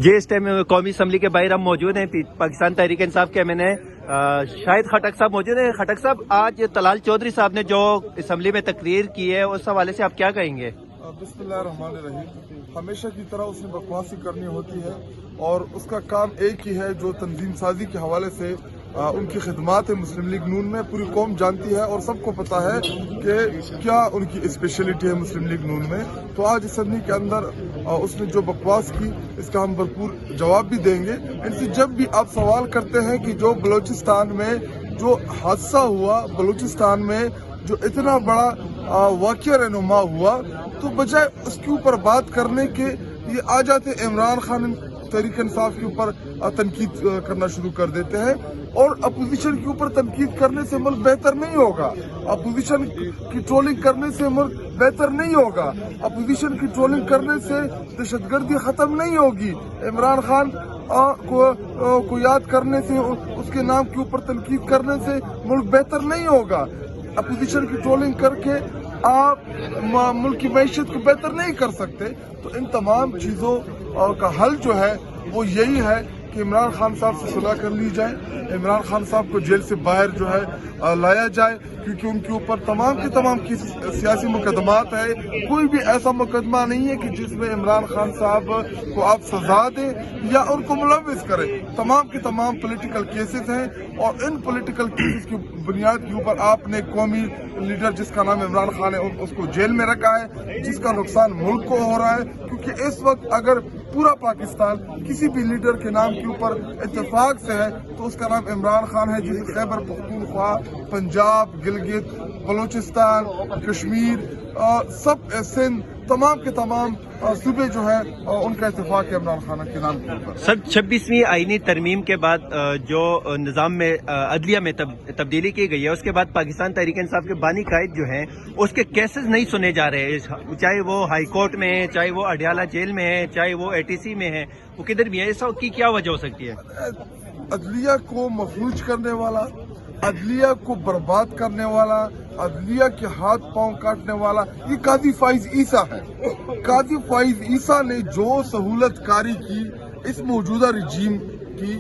جی اس time قومی assembly کے باہر ہم موجود ہیں، پاکستان تحریک انصاف کے MNA شاہد خٹک صاحب موجود ہیں۔ خٹک صاحب، آج طلال چودھری صاحب نے جو اسمبلی میں تقریر کی ہے اس حوالے سے آپ کیا کہیں گے؟ بسم اللہ الرحمن الرحیم۔ ہمیشہ کی طرح اس نے بکواسی کرنی ہوتی ہے اور اس کا کام ایک ہی ہے، جو تنظیم سازی کے حوالے سے ان کی خدمات ہے مسلم لیگ نون میں، پوری قوم جانتی ہے اور سب کو پتا ہے کہ کیا ان کی اسپیشلٹی ہے مسلم لیگ نون میں۔ تو آج اسمبلی کے اندر اس نے جو بکواس کی، اس کا ہم بھرپور جواب بھی دیں گے۔ ان سے جب بھی آپ سوال کرتے ہیں کہ جو بلوچستان میں جو حادثہ ہوا، بلوچستان میں جو اتنا بڑا واقعہ رہنما ہوا، تو بجائے اس کے اوپر بات کرنے کے یہ آ جاتے عمران خان تحریک انصاف کے اوپر تنقید کرنا شروع کر دیتے ہیں، اور اپوزیشن کے اوپر تنقید کرنے سے ملک بہتر نہیں ہوگا۔ اپوزیشن کی ٹرولنگ کرنے سے ملک بہتر نہیں ہوگا۔ اپوزیشن کی ٹرولنگ کرنے سے دہشت گردی ختم نہیں ہوگی۔ عمران خان کو یاد کرنے سے، اس کے نام کے اوپر تنقید کرنے سے ملک بہتر نہیں ہوگا۔ اپوزیشن کی ٹرولنگ کر کے آپ ملک کی معیشت کو بہتر نہیں کر سکتے۔ تو ان تمام چیزوں کا حل جو ہے وہ یہی ہے کہ عمران خان صاحب سے صلح کر لی جائے، عمران خان صاحب کو جیل سے باہر جو ہے لایا جائے، کیونکہ ان کے اوپر تمام کے تمام سیاسی مقدمات ہے۔ کوئی بھی ایسا مقدمہ نہیں ہے کہ جس میں عمران خان صاحب کو آپ سزا دیں یا ان کو ملوث کریں۔ تمام کے تمام پولیٹیکل کیسز ہیں، اور ان پولیٹیکل کیسز کی بنیاد کے اوپر آپ نے قومی لیڈر جس کا نام عمران خان ہے اس کو جیل میں رکھا ہے، جس کا نقصان ملک کو ہو رہا ہے۔ کیونکہ اس وقت اگر پورا پاکستان کسی بھی لیڈر کے نام کے اوپر اتفاق سے ہے تو اس کا نام عمران خان ہے، جسے خیبر پختونخوا، پنجاب، گلگت، بلوچستان، کشمیر، سندھ، تمام کے تمام صوبے جو ہے ان کا اتفاق ہے عمران خان کے نام کے اوپر۔ سر، 26ویں آئینی ترمیم کے بعد جو نظام میں عدلیہ میں تبدیلی کی گئی ہے، اس کے بعد پاکستان تحریک انصاف کے بانی قائد جو ہیں اس کے کیسز نہیں سنے جا رہے، چاہے وہ ہائی کورٹ میں ہے، چاہے وہ اڈیالہ جیل میں ہے، چاہے وہ ATC میں ہے، وہ کدھر بھی ہے۔ اس کی کیا وجہ ہو سکتی ہے؟ عدلیہ کو مفلوج کرنے والا، عدلیہ کو برباد کرنے والا، عدلیہ کے ہاتھ پاؤں کاٹنے والا یہ قاضی فائز عیسیٰ ہے۔ قاضی فائز عیسیٰ نے جو سہولت کاری کی اس موجودہ رجیم کی،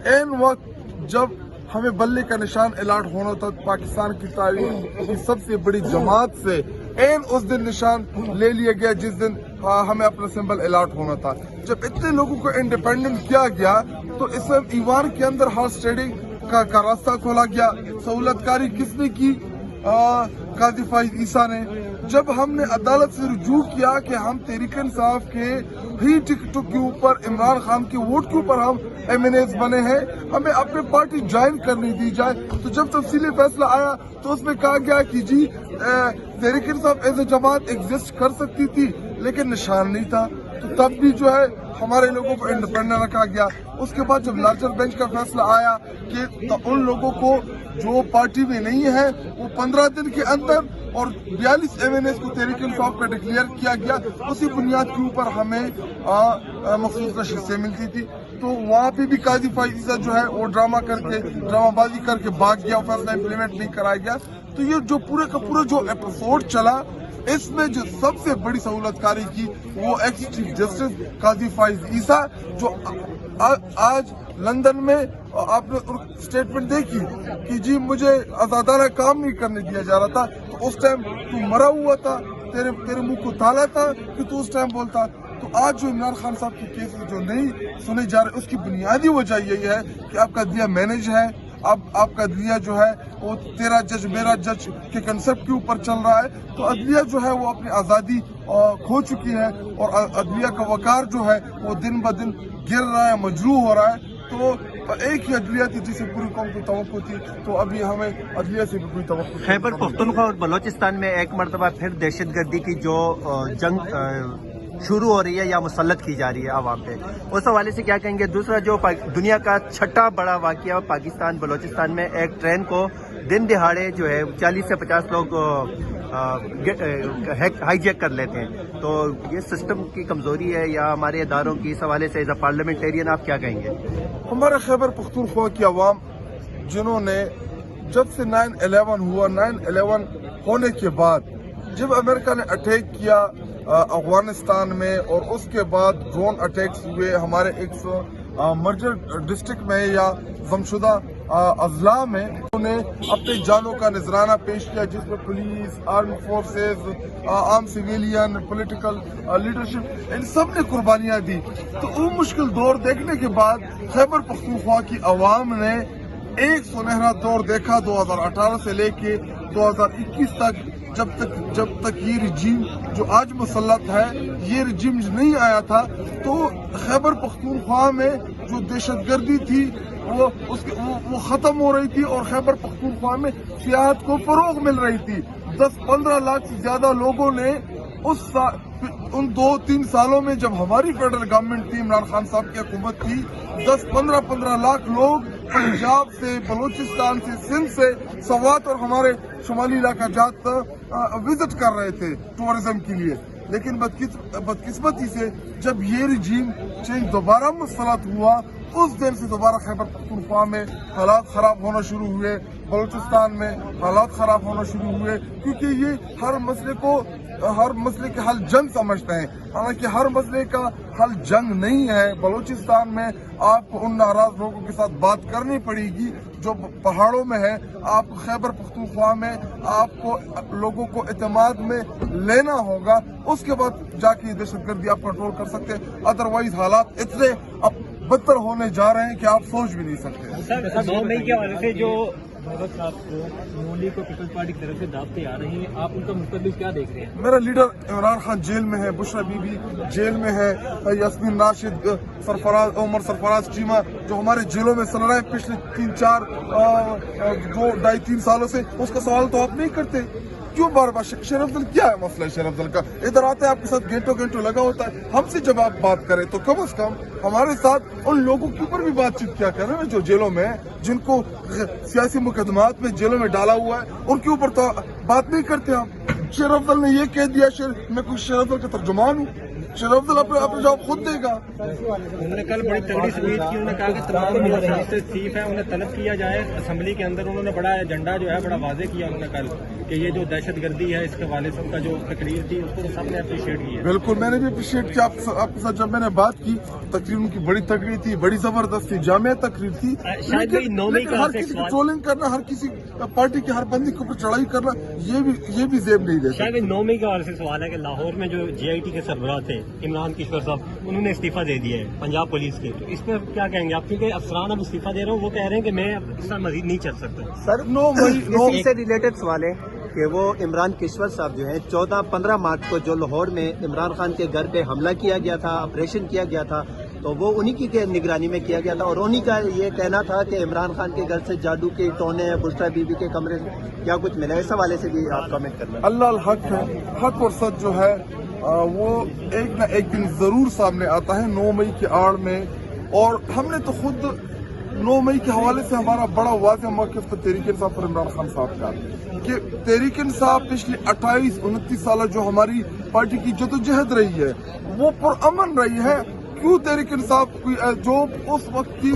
این وقت جب ہمیں بلے کا نشان الاٹ ہونا تھا پاکستان کی تاریخ کی سب سے بڑی جماعت سے، این اس دن نشان لے لیا گیا جس دن ہمیں اپنا سمبل الاٹ ہونا تھا۔ جب اتنے لوگوں کو انڈیپینڈنٹ کیا گیا تو اس میں ایوان کے اندر ہارس ٹریڈنگ کا راستہ کھولا گیا۔ سہولت کاری کس نے کی؟ قاضی فائز عیسیٰ نے۔ جب ہم نے عدالت سے رجوع کیا کہ ہم تحریک انصاف کے ہی ٹکٹوں کے اوپر، عمران خان کے ووٹ کے اوپر ہم MNAs بنے ہیں، ہمیں اپنے پارٹی جوائن کرنے دی جائے، تو جب تفصیلی فیصلہ آیا تو اس میں کہا گیا کہ جی تحریک انصاف ایز اے جماعت ایگزسٹ کر سکتی تھی لیکن نشان نہیں تھا، تو تب بھی جو ہے ہمارے لوگوں کو انڈیپینڈنٹ رکھا گیا۔ اس کے بعد جب لارجر بینچ کا فیصلہ آیا کہ ان لوگوں کو جو پارٹی میں نہیں ہے وہ 15 دن کے اندر، اور 42 MNAs کو تحریک انصاف کا ڈکلیئر کیا گیا، اسی بنیاد کے اوپر ہمیں مخصوص نشستیں ملتی تھی۔ تو وہاں پہ بھی قاضی فائز عیسیٰ جو ہے وہ ڈرامہ بازی کر کے بھاگ گیا، فیصلہ امپلیمنٹ نہیں کرایا گیا۔ تو یہ جو پورے کا پورا جو ایپیسوڈ چلا، اس میں جو سب سے بڑی سہولت کاری کی وہ ایکس چیف جسٹس قاضی فائز عیسیٰ، جو آج لندن میں آپ نے اسٹیٹمنٹ دیکھی کہ جی مجھے آزادانہ کام نہیں کرنے دیا جا رہا تھا، تو اس ٹائم تو مرا ہوا تھا، تیرے منہ کو تالا تھا کہ تو اس ٹائم بولتا۔ تو آج جو عمران خان صاحب کے کیس جو نہیں سنے جا رہے، اس کی بنیادی وجہ یہی ہے کہ آپ کا عدلیہ مینج ہے، اب آپ کا عدلیہ جو ہے وہ تیرا جج میرا جج کے کنسپٹ کے اوپر چل رہا ہے۔ تو عدلیہ جو ہے وہ اپنی آزادی کھو چکی ہے، اور عدلیہ کا وقار جو ہے وہ دن بدن گر رہا ہے، مجروح ہو رہا ہے۔ تو ایک ہی عدلیہ تھی جسے پوری قوم کو توقع تھی، تو ابھی ہمیں عدلیہ سے بھی کوئی توقع نہیں۔ خیبر پختونخوا اور بلوچستان میں ایک مرتبہ پھر دہشت گردی کی جو جنگ شروع ہو رہی ہے یا مسلط کی جا رہی ہے عوام پہ، اس حوالے سے کیا کہیں گے؟ دوسرا جو دنیا کا چھٹا بڑا واقعہ پاکستان بلوچستان میں ایک ٹرین کو دن دہاڑے جو ہے 40 سے 50 لوگ ہائی جیک کر لیتے ہیں، تو یہ سسٹم کی کمزوری ہے یا ہمارے اداروں کی؟ اس حوالے سے ایز اے پارلیمنٹیرین آپ کیا کہیں گے؟ ہمارے خیبر پختونخوا کی عوام جنہوں نے جب سے 9/11 ہوا، 9/11 ہونے کے بعد جب امریکہ نے اٹیک کیا افغانستان میں، اور اس کے بعد ڈرون اٹیکس ہوئے ہمارے ایک مرجر ڈسٹرکٹ میں یا ضمشدہ اضلاع میں، انہوں نے اپنے جانوں کا نذرانہ پیش کیا، جس میں پولیس، آرمی فورسز، عام سویلین، پولیٹیکل لیڈرشپ، ان سب نے قربانیاں دی۔ تو وہ مشکل دور دیکھنے کے بعد خیبر پختونخوا کی عوام نے ایک سنہرا دور دیکھا 2018 سے لے کے 2021 تک، جب تک یہ رجیم جو آج مسلط ہے، یہ رجیم نہیں آیا تھا، تو خیبر پختونخوا میں جو دہشت گردی تھی وہ ختم ہو رہی تھی، اور خیبر پختونخوا میں سیاحت کو فروغ مل رہی تھی۔ 10-15 لاکھ سے زیادہ لوگوں نے ان 2-3 سالوں میں، جب ہماری فیڈرل گورنمنٹ تھی، عمران خان صاحب کی حکومت تھی، 10-15 لاکھ لوگ پنجاب سے، بلوچستان سے، سندھ سے، سوات اور ہمارے شمالی علاقہ جات وزٹ کر رہے تھے ٹورزم کے لیے۔ لیکن بدقسمتی سے جب یہ رجیم چینج دوبارہ مسلط ہوا، اس دن سے دوبارہ خیبر پختونخوا میں حالات خراب ہونا شروع ہوئے، بلوچستان میں حالات خراب ہونا شروع ہوئے، کیونکہ یہ ہر مسئلے کے حل جنگ سمجھتے ہیں، حالانکہ ہر مسئلے کا حل جنگ نہیں ہے۔ بلوچستان میں آپ کو ان ناراض لوگوں کے ساتھ بات کرنی پڑے گی جو پہاڑوں میں ہے، آپ کو خیبر پختونخوا میں آپ کو لوگوں کو اعتماد میں لینا ہوگا، اس کے بعد جا کے دہشت گردی آپ کنٹرول کر سکتے ہیں، ادروائز حالات اتنے اب بدتر ہونے جا رہے ہیں کہ آپ سوچ بھی نہیں سکتے۔ 9 مئی کے حوالے سے جو بھگت صاحب کو نولی کو پیپلز پارٹی کی طرف سے دعوتیں آ رہی ہیں، آپ ان کا مستقبل کیا دیکھ رہے ہیں؟ میرا لیڈر عمران خان جیل میں ہے، بشرا بی بی جیل میں ہے، یاسمین راشد، عمر سرفراز چیمہ جو ہمارے جیلوں میں سل رہے ہیں پچھلے 2-2.5-3 سالوں سے، اس کا سوال تو آپ نہیں کرتے، کیوں بار بار؟ شیر افضل کیا ہے مسئلہ؟ شیر افضل کا ادھر آتا ہے آپ کے ساتھ گھنٹوں لگا ہوتا ہے، ہم سے جب آپ بات کریں تو کم از کم ہمارے ساتھ ان لوگوں کے اوپر بھی بات چیت کیا کریں جو جیلوں میں ہیں، جن کو سیاسی مقدمات میں جیلوں میں ڈالا ہوا ہے، ان کے اوپر تو بات نہیں کرتے آپ۔ شیر افضل نے یہ کہہ دیا، میں کوئی شیر افضل کا ترجمان ہوں؟ شیر افضل اپنا جواب خود دے گا۔ انہوں نے کل بڑی تگڑی سپیچ کی، انہوں نے کہا کہ تمام منسٹر چیف ہیں انہیں طلب کیا جائے اسمبلی کے اندر، انہوں نے بڑا ایجنڈا جو ہے بڑا واضح کیا انہوں نے کل کہ یہ جو دہشت گردی ہے اس کے حوالے سے ان کا جو تقریر تھی اس کو سب نے اپریشیٹ کیا۔ بالکل، میں نے بھی اپریشیٹ کیا آپ کے ساتھ جب میں نے بات کی، تقریر ان کی بڑی تگڑی تھی، بڑی زبردست تھی، جامع تقریر تھی، لیکن ہر کسی کو ٹرولنگ کرنا، ہر کسی پارٹی کے ہر بندی کے اوپر چڑھائی کرنا، یہ بھی زیب نہیں دیتا۔ شاید 9 مئی کے حوالے سے سوال ہے کہ لاہور میں جو GIT کے سربراہ تھے عمران کشور صاحب، انہوں نے استعفیٰ دے دیا ہے پنجاب پولیس کے، تو اس پر کیا کہیں گے آپ؟ کیونکہ افسران اب استعفیٰ دے رہے ہوں، وہ کہہ رہے ہیں کہ میں اب اس طرح مزید نہیں چل سکتا۔ سر، اسی سے ریلیٹڈ سوال ہے کہ وہ عمران کشور صاحب جو ہیں 14-15 مارچ کو جو لاہور میں عمران خان کے گھر پہ حملہ کیا گیا تھا، آپریشن کیا گیا تھا، تو وہ انہی کی نگرانی میں کیا گیا تھا، اور انہی کا یہ کہنا تھا کہ عمران خان کے گھر سے جادو کے ٹونے، بشرا بی بی کے کمرے سے کیا کچھ ملا، اس حوالے سے بھی آپ کامنٹ کرنا۔ اللہ الحق ہے، حق اور سچ جو ہے وہ ایک نہ ایک دن ضرور سامنے آتا ہے 9 مئی کی آڑ میں، اور ہم نے تو خود 9 مئی کے حوالے سے ہمارا بڑا واضح موقف تھا تحریک انصاف اور عمران خان صاحب کا، کہ تحریک انصاف پچھلے 28-29 سالہ جو ہماری پارٹی کی جدوجہد رہی ہے وہ پرامن رہی ہے۔ کیوں تحریک انصاف جو اس وقت کی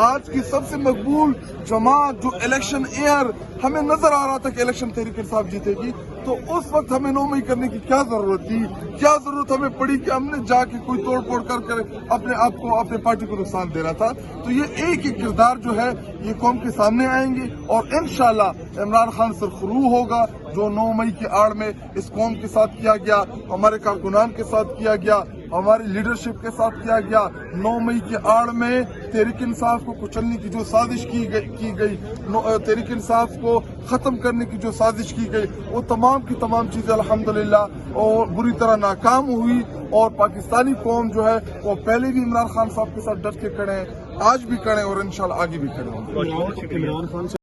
آج کی سب سے مقبول جماعت، جو الیکشن ایئر ہمیں نظر آ رہا تھا کہ الیکشن تحریک انصاف جیتے گی، تو اس وقت ہمیں 9 مئی کرنے کی کیا ضرورت تھی؟ کیا ضرورت ہمیں پڑی کہ ہم نے جا کے کوئی توڑ پھوڑ کر اپنے آپ کو، اپنے پارٹی کو نقصان دینا تھا؟ تو یہ ایک کردار جو ہے یہ قوم کے سامنے آئیں گے، اور انشاءاللہ عمران خان سرخرو ہوگا جو 9 مئی کی آڑ میں اس قوم کے ساتھ کیا گیا، ہمارے کارکنان کے ساتھ کیا گیا، ہماری لیڈرشپ کے ساتھ کیا گیا۔ 9 مئی کی آڑ میں تحریک انصاف کو کچلنے کی جو سازش کی گئی، تحریک انصاف کو ختم کرنے کی جو سازش کی گئی، وہ تمام کی تمام چیزیں الحمدللہ اور بری طرح ناکام ہوئی، اور پاکستانی قوم جو ہے وہ پہلے بھی عمران خان صاحب کے ساتھ ڈٹ کے کھڑے ہیں، آج بھی کھڑے ہیں، اور انشاءاللہ آگے بھی کھڑے ہوں گے۔